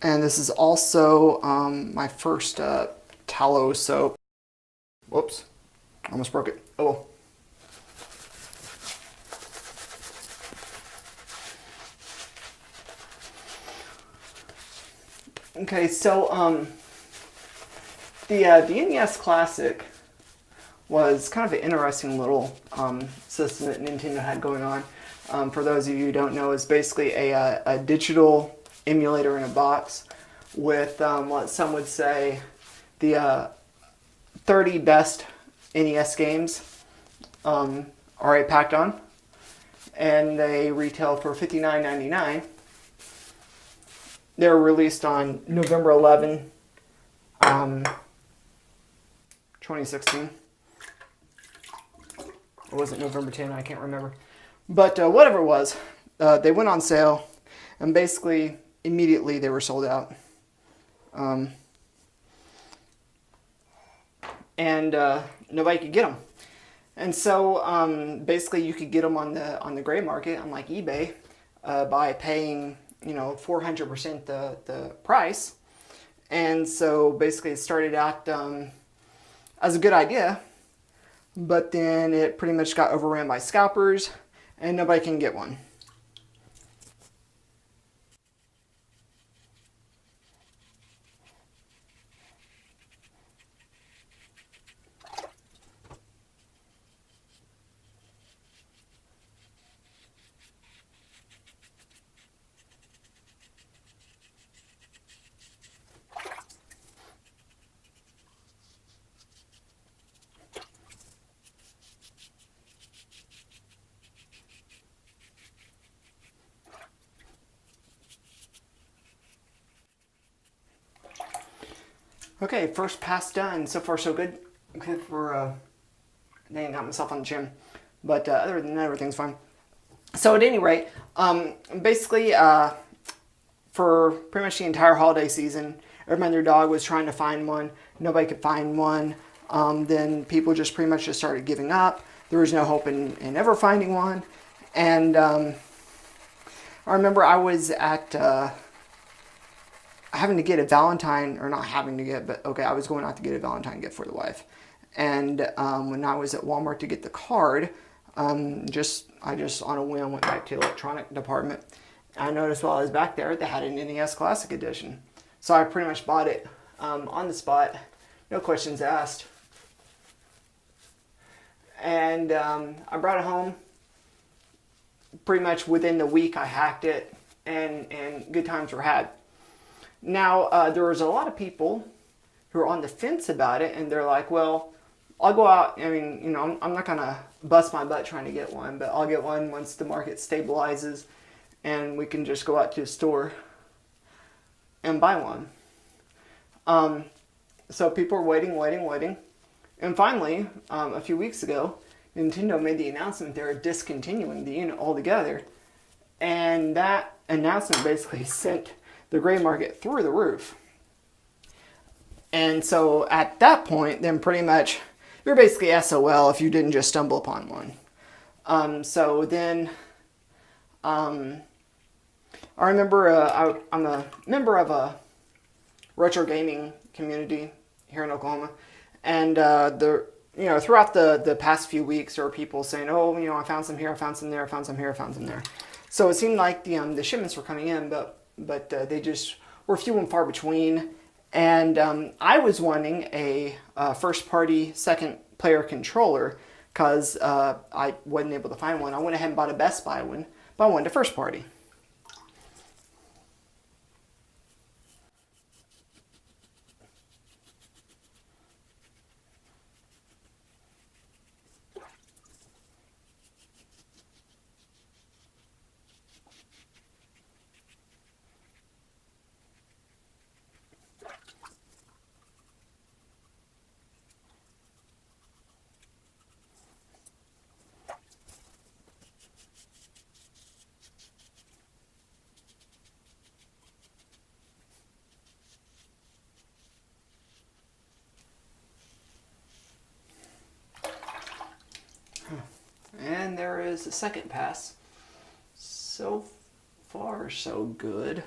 And this is also my first tallow soap. Whoops, almost broke it. Oh well. Okay, so the NES Classic was kind of an interesting little system that Nintendo had going on. For those of you who don't know, it's basically a digital emulator in a box with what some would say the 30 best NES games already packed on, and they retail for $59.99. They were released on November 11, 2016. Or was it November 10? I can't remember. But whatever it was, they went on sale, and basically immediately they were sold out. And nobody could get them. And so basically you could get them on the gray market, on like eBay, by paying 400% the price. And so basically it started out as a good idea, but then it pretty much got overrun by scalpers, and nobody can get one. Okay, first pass done. So far so good. Good for, dang, got myself on the chin. But other than that, everything's fine. So at any rate, basically, for pretty much the entire holiday season, everybody and their dog was trying to find one. Nobody could find one. Then people just pretty much just started giving up. There was no hope in ever finding one. And I remember I was at having to get a Valentine, or not having to get, but okay, I was going out to get a Valentine gift for the wife. And when I was at Walmart to get the card, I just on a whim went back to the electronic department. I noticed while I was back there, they had an NES Classic edition. So I pretty much bought it on the spot, no questions asked. And I brought it home. Pretty much within the week I hacked it, and good times were had. Now, there was a lot of people who were on the fence about it, and they're like, well, I'll go out, I mean, I'm not going to bust my butt trying to get one, but I'll get one once the market stabilizes, and we can just go out to the store and buy one. So people were waiting, and finally, a few weeks ago, Nintendo made the announcement they're discontinuing the unit altogether, and that announcement basically sent the gray market through the roof. And so at that point, then pretty much you're basically SOL if you didn't just stumble upon one. So then I remember I'm a member of a retro gaming community here in Oklahoma, and throughout the past few weeks there were people saying, oh, I found some here, I found some there, I found some here, I found some there. So it seemed like the shipments were coming in, but they just were few and far between. And I was wanting a first-party second-player controller because I wasn't able to find one. I went ahead and bought a Best Buy one, but I wanted a first-party. And there is a second pass. So far, so good.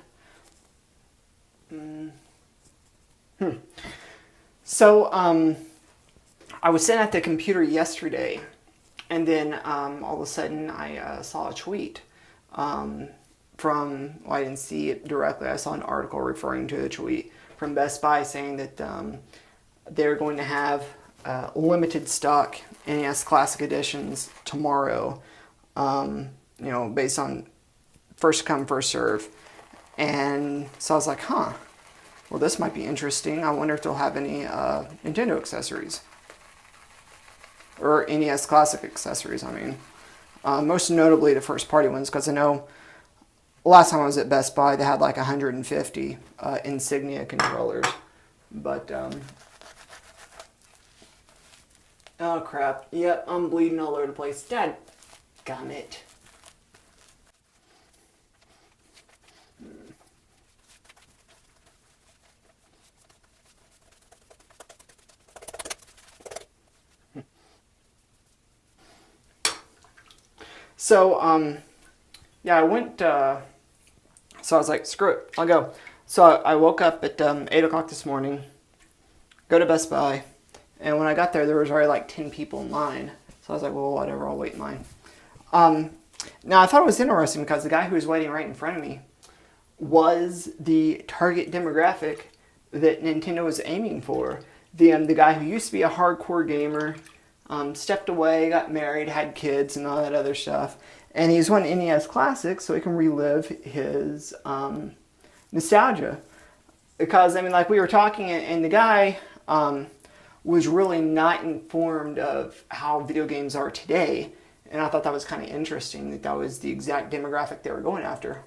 So, I was sitting at the computer yesterday, and then all of a sudden I saw a tweet from, well, I didn't see it directly, I saw an article referring to the tweet from Best Buy saying that they're going to have limited stock NES Classic editions tomorrow, based on first come, first serve. And so I was like, huh, well, this might be interesting. I wonder if they'll have any Nintendo accessories. Or NES Classic accessories, I mean. Most notably the first party ones, because I know last time I was at Best Buy, they had like 150 Insignia controllers. But, oh crap. Yep, I'm bleeding all over the place. Dadgummit. So, yeah, I went, so I was like, screw it, I'll go. So I woke up at 8 o'clock this morning, go to Best Buy, and when I got there, there was already like 10 people in line. So I was like, well, whatever, I'll wait in line. Now, I thought it was interesting because the guy who was waiting right in front of me was the target demographic that Nintendo was aiming for. The guy who used to be a hardcore gamer, stepped away, got married, had kids, and all that other stuff. And he's won NES Classic so he can relive his nostalgia. Because, I mean, like we were talking, and the guy was really not informed of how video games are today. And I thought that was kind of interesting, that that was the exact demographic they were going after.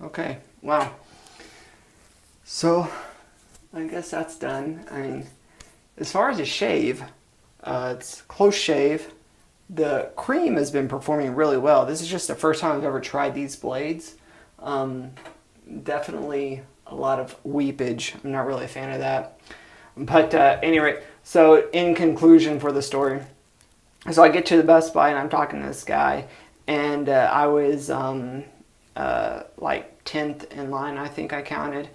Okay, wow. So, I guess that's done. I mean, as far as a shave, it's close shave. The cream has been performing really well. This is just the first time I've ever tried these blades. Definitely a lot of weepage. I'm not really a fan of that. But anyway, so in conclusion for the story, so I get to the Best Buy and I'm talking to this guy, and I was like 10th in line, I think I counted,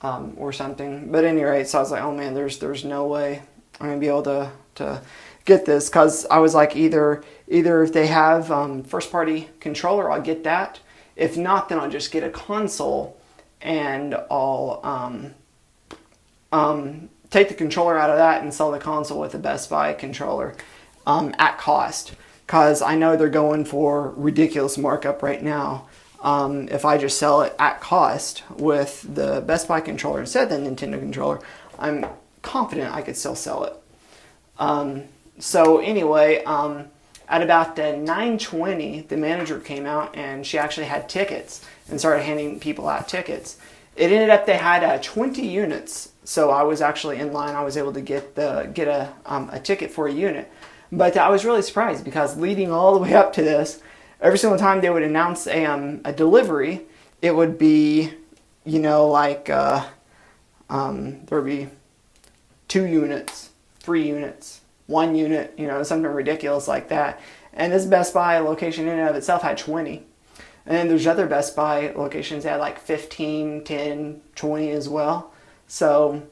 or something. But anyway, so I was like, oh man, there's no way I'm gonna be able to get this, because I was like, either if they have first party controller, I'll get that. If not, then I'll just get a console and I'll take the controller out of that and sell the console with the Best Buy controller at cost, because I know they're going for ridiculous markup right now. If I just sell it at cost with the Best Buy controller instead of the Nintendo controller, I'm confident I could still sell it. So anyway, at about 9:20, the manager came out and she actually had tickets and started handing people out tickets. It ended up they had 20 units, so I was actually in line. I was able to get a ticket for a unit. But I was really surprised, because leading all the way up to this, every single time they would announce a delivery, it would be, like there would be 2 units, 3 units, 1 unit, something ridiculous like that. And this Best Buy location in and of itself had 20. And then there's other Best Buy locations that had like 15, 10, 20 as well. So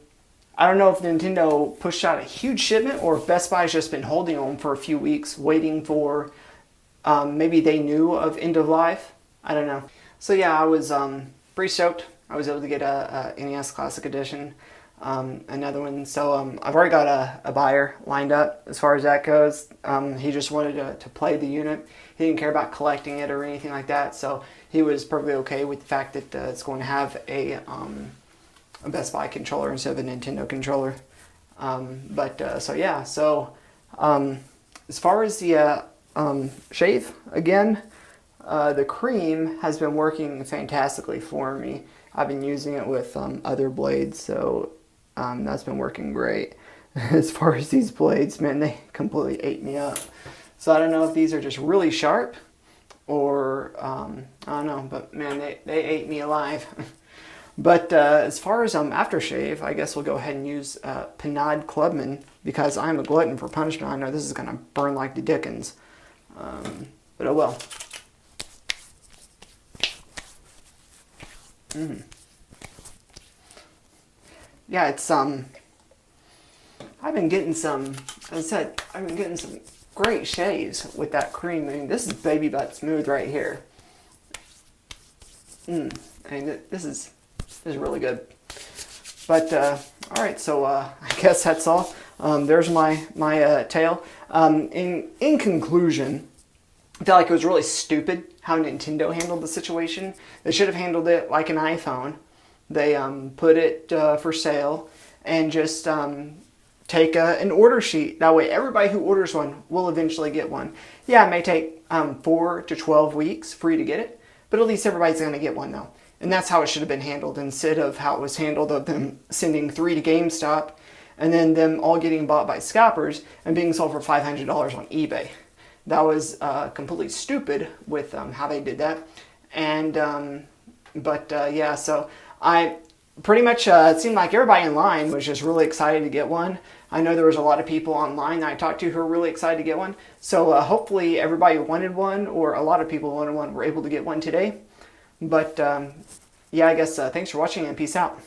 I don't know if Nintendo pushed out a huge shipment, or if Best Buy's just been holding them for a few weeks, waiting for, maybe they knew of end of life. I don't know. So yeah, I was pretty stoked. I was able to get a NES Classic Edition, another one. So I've already got a buyer lined up as far as that goes. He just wanted to play the unit. He didn't care about collecting it or anything like that. So he was perfectly okay with the fact that it's going to have a Best Buy controller instead of a Nintendo controller. So yeah, so as far as the shave, again, the cream has been working fantastically for me. I've been using it with other blades, so that's been working great. As far as these blades, man, they completely ate me up. So I don't know if these are just really sharp or I don't know, but man, they ate me alive. But as far as aftershave, I guess we'll go ahead and use Panade Clubman, because I'm a glutton for punishment. I know this is going to burn like the dickens, but oh well. Yeah, it's I've been getting some, as I said, I've been getting some great shaves with that cream. I mean, this is baby butt smooth right here. I mean, this is really good. But all right, so I guess that's all. There's my tale. In conclusion, I feel like it was really stupid how Nintendo handled the situation. They should have handled it like an iPhone. They put it for sale and just take an order sheet. That way everybody who orders one will eventually get one. Yeah, it may take 4 to 12 weeks for you to get it, but at least everybody's going to get one though. And that's how it should have been handled, instead of how it was handled of them sending 3 to GameStop and then them all getting bought by scalpers and being sold for $500 on eBay. That was completely stupid with how they did that. And yeah, so I pretty much, it seemed like everybody in line was just really excited to get one. I know there was a lot of people online that I talked to who were really excited to get one. So hopefully everybody who wanted one, or a lot of people who wanted one, were able to get one today. But yeah, I guess thanks for watching and peace out.